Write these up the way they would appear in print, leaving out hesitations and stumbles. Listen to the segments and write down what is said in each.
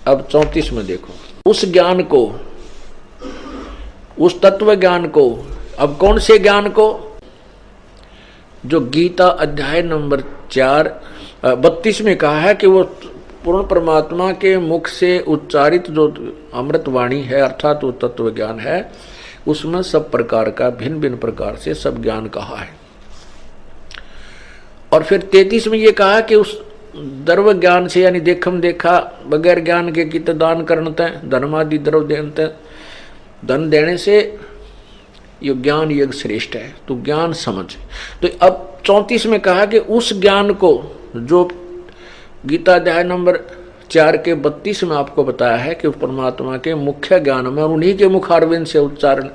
अब 34 में देखो, उस ज्ञान को, उस तत्व ज्ञान को, अब कौन से ज्ञान को, जो गीता अध्याय नंबर 32 में कहा है कि वो पूर्ण परमात्मा के मुख से उच्चारित जो अमृत वाणी है अर्थात वो तत्व ज्ञान है, उसमें सब प्रकार का भिन्न भिन्न प्रकार से सब ज्ञान कहा है। और फिर 33 में ये कहा कि उस द्रव्य ज्ञान से यानी देखम देखा बगैर ज्ञान के कित दान करते धर्मादि द्रव्य देते, धन देने से ये ज्ञान यज्ञ श्रेष्ठ है, तो ज्ञान समझ। तो अब 34 में कहा कि उस ज्ञान को जो गीता अध्याय नंबर 4 के 32 में आपको बताया है कि परमात्मा के मुख्य ज्ञान में और उन्हीं के मुखारविंद से उच्चारण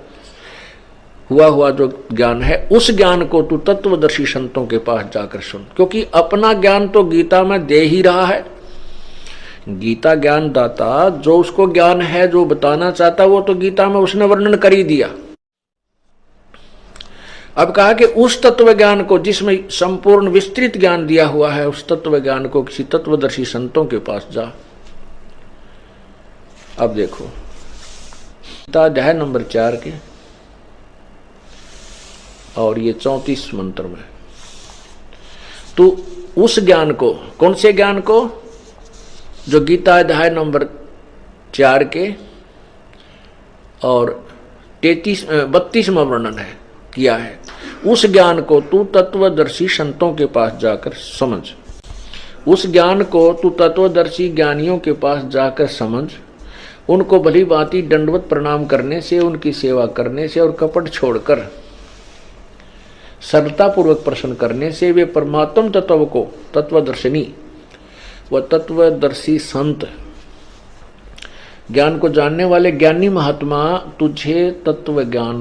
हुआ जो ज्ञान है, उस ज्ञान को तू तत्वदर्शी संतों के पास जाकर सुन, क्योंकि अपना ज्ञान तो गीता में दे ही रहा है। गीता ज्ञान दाता जो उसको ज्ञान है जो बताना चाहता वो तो गीता में उसने वर्णन कर ही दिया। अब कहा कि उस तत्व ज्ञान को जिसमें संपूर्ण विस्तृत ज्ञान दिया हुआ है, उस तत्व ज्ञान को किसी तत्वदर्शी संतों के पास जा। अब देखो गीता अध्याय नंबर 4 के और ये 34 मंत्र में, तो उस ज्ञान को, कौन से ज्ञान को, जो गीता अध्याय नंबर 4 के और 32 में वर्णन है किया है, उस ज्ञान को तू तत्वदर्शी संतों के पास जाकर समझ। उस ज्ञान को तू तत्वदर्शी ज्ञानियों के पास जाकर समझ। उनको भली भांति दंडवत प्रणाम करने से, उनकी सेवा करने से और कपट छोड़कर सरलता पूर्वक प्रश्न करने से वे परमात्म तत्व को, तत्वदर्शिनी व तत्वदर्शी संत, ज्ञान को जानने वाले ज्ञानी महात्मा तुझे तत्व ज्ञान